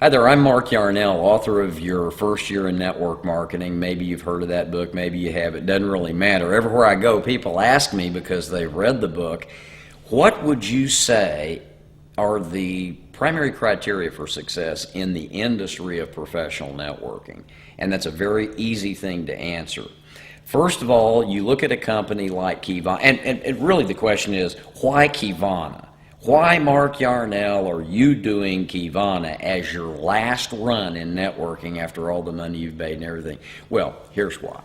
Hi there, I'm Mark Yarnell, author of Your First Year in Network Marketing. Maybe you've heard of that book, maybe you have. It doesn't really matter. Everywhere I go, people ask me because they've read the book, what would you say are the primary criteria for success in the industry of professional networking? And that's a very easy thing to answer. First of all, you look at a company like Qivana, and really the question is, why Qivana? Why, Mark Yarnell, are you doing Qivana as your last run in networking after all the money you've made and everything? Well, here's why.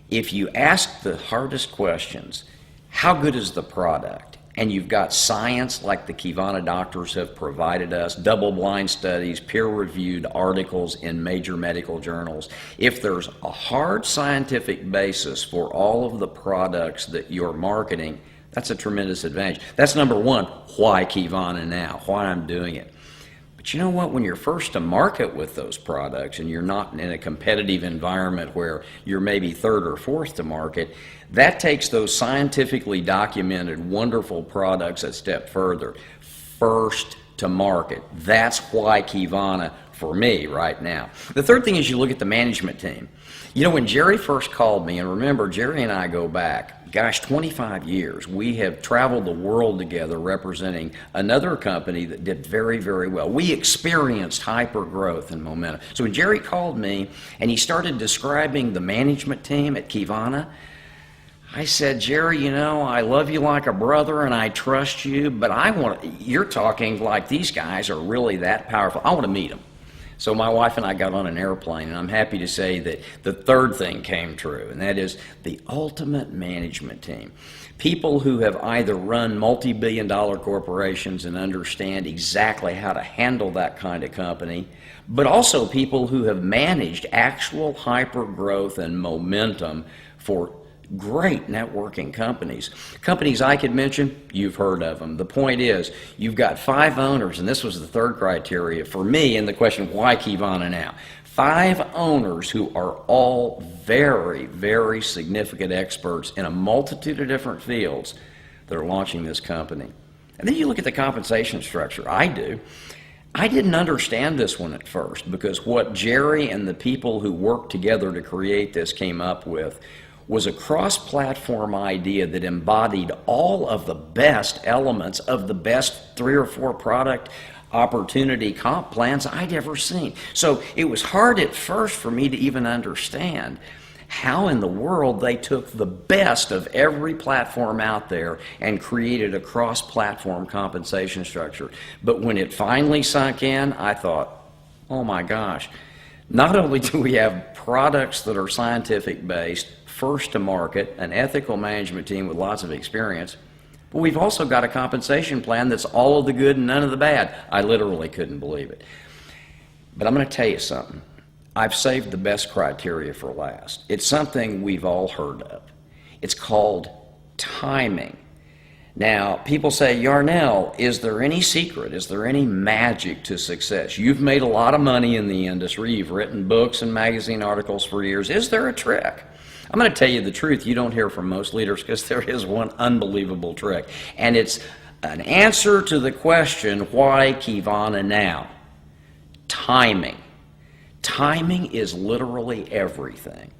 If you ask the hardest questions, how good is the product? And you've got science like the Qivana doctors have provided us, double-blind studies, peer-reviewed articles in major medical journals. If there's a hard scientific basis for all of the products that you're marketing, that's a tremendous advantage. That's number one, why Qivana now, why I'm doing it. But you know what, when you're first to market with those products and you're not in a competitive environment where you're maybe third or fourth to market, that takes those scientifically documented wonderful products a step further. First to market. That's why Qivana for me right now. The third thing is you look at the management team. You know, when Jerry first called me, and remember, Jerry and I go back, gosh, 25 years. We have traveled the world together representing another company that did very, very well. We experienced hyper growth and momentum. So when Jerry called me and he started describing the management team at Qivana, I said, Jerry, you know, I love you like a brother and I trust you, but you're talking like these guys are really that powerful. I want to meet them. So my wife and I got on an airplane, and I'm happy to say that the third thing came true, and that is the ultimate management team. People who have either run multi-billion-dollar corporations and understand exactly how to handle that kind of company, but also people who have managed actual hyper-growth and momentum for great networking companies. Companies I could mention, you've heard of them. The point is, you've got 5 owners, and this was the third criteria for me in the question, why Qivana now? 5 owners who are all very, very significant experts in a multitude of different fields that are launching this company. And then you look at the compensation structure. I do. I didn't understand this one at first because what Jerry and the people who worked together to create this came up with was a cross-platform idea that embodied all of the best elements of the best 3 or 4 product opportunity comp plans I'd ever seen. So it was hard at first for me to even understand how in the world they took the best of every platform out there and created a cross-platform compensation structure. But when it finally sunk in, I thought, oh my gosh, not only do we have products that are scientific based, first to market, an ethical management team with lots of experience, but we've also got a compensation plan that's all of the good and none of the bad. I literally couldn't believe it. But I'm going to tell you something. I've saved the best criteria for last. It's something we've all heard of. It's called timing. Now, people say, Yarnell, is there any secret? Is there any magic to success? You've made a lot of money in the industry. You've written books and magazine articles for years. Is there a trick? I'm going to tell you the truth you don't hear from most leaders because there is one unbelievable trick. And it's an answer to the question, why Qivana now? Timing. Timing is literally everything.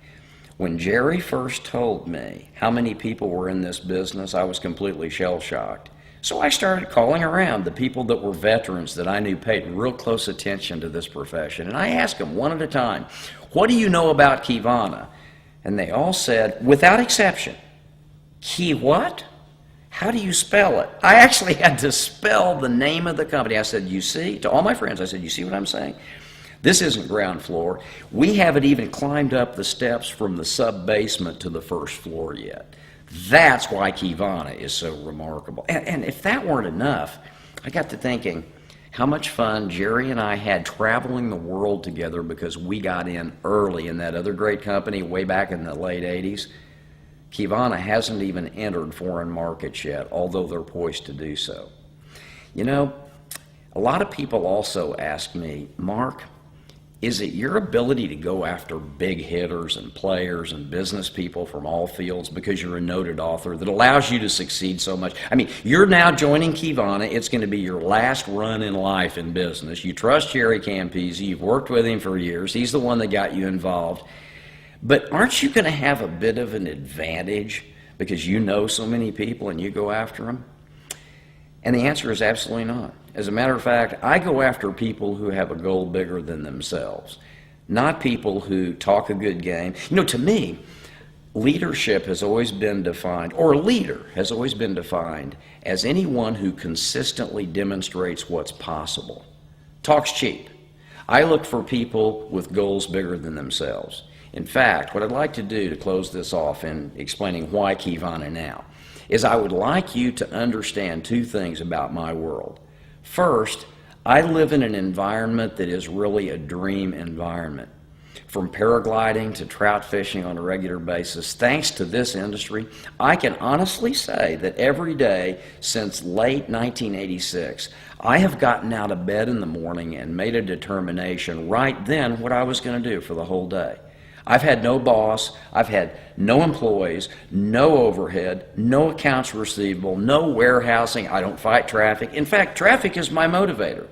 When Jerry first told me how many people were in this business, I was completely shell-shocked. So I started calling around the people that were veterans that I knew paid real close attention to this profession. And I asked them one at a time, what do you know about Qivana? And they all said, without exception, Key what? How do you spell it? I actually had to spell the name of the company. I said, you see, to all my friends, I said, you see what I'm saying? This isn't ground floor. We haven't even climbed up the steps from the sub-basement to the first floor yet. That's why Qivana is so remarkable. And if that weren't enough, I got to thinking, how much fun Jerry and I had traveling the world together because we got in early in that other great company way back in the late 80s. Qivana hasn't even entered foreign markets yet, although they're poised to do so. You know, a lot of people also ask me, Mark, Is it your ability to go after big hitters and players and business people from all fields because you're a noted author that allows you to succeed so much? I mean, you're now joining Qivana. It's going to be your last run in life in business. You trust Jerry Campese. You've worked with him for years. He's the one that got you involved. But aren't you going to have a bit of an advantage because you know so many people and you go after them? And the answer is absolutely not. As a matter of fact, I go after people who have a goal bigger than themselves, not people who talk a good game. You know, to me, leadership has always been defined, or a leader has always been defined as anyone who consistently demonstrates what's possible. Talk's cheap. I look for people with goals bigger than themselves. In fact, what I'd like to do to close this off in explaining why Qivana now is I would like you to understand two things about my world. First, I live in an environment that is really a dream environment. From paragliding to trout fishing on a regular basis, thanks to this industry, I can honestly say that every day since late 1986, I have gotten out of bed in the morning and made a determination right then what I was going to do for the whole day. I've had no boss, I've had no employees, no overhead, no accounts receivable, no warehousing. I don't fight traffic. In fact, traffic is my motivator.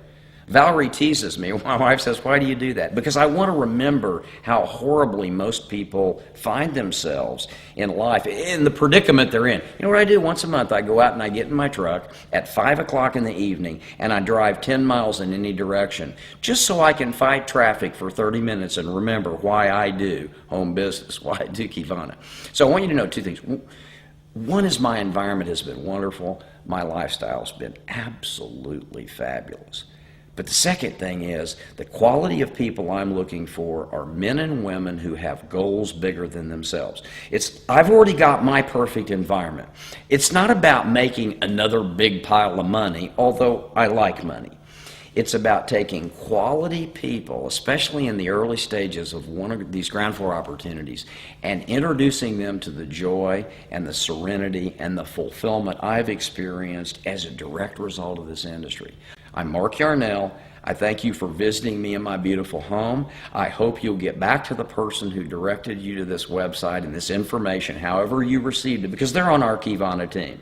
Valerie teases me. My wife says, "Why do you do that?" Because I want to remember how horribly most people find themselves in life, in the predicament they're in. You know what I do? Once a month, I go out and I get in my truck at 5 o'clock in the evening, and I drive 10 miles in any direction, just so I can fight traffic for 30 minutes and remember why I do home business, why I do Qivana. So I want you to know two things. One is my environment has been wonderful. My lifestyle's been absolutely fabulous. But the second thing is the quality of people I'm looking for are men and women who have goals bigger than themselves. I've already got my perfect environment. It's not about making another big pile of money, although I like money. It's about taking quality people, especially in the early stages of one of these ground floor opportunities, and introducing them to the joy and the serenity and the fulfillment I've experienced as a direct result of this industry. I'm Mark Yarnell. I thank you for visiting me in my beautiful home. I hope you'll get back to the person who directed you to this website and this information, however you received it, because they're on our Qivana team.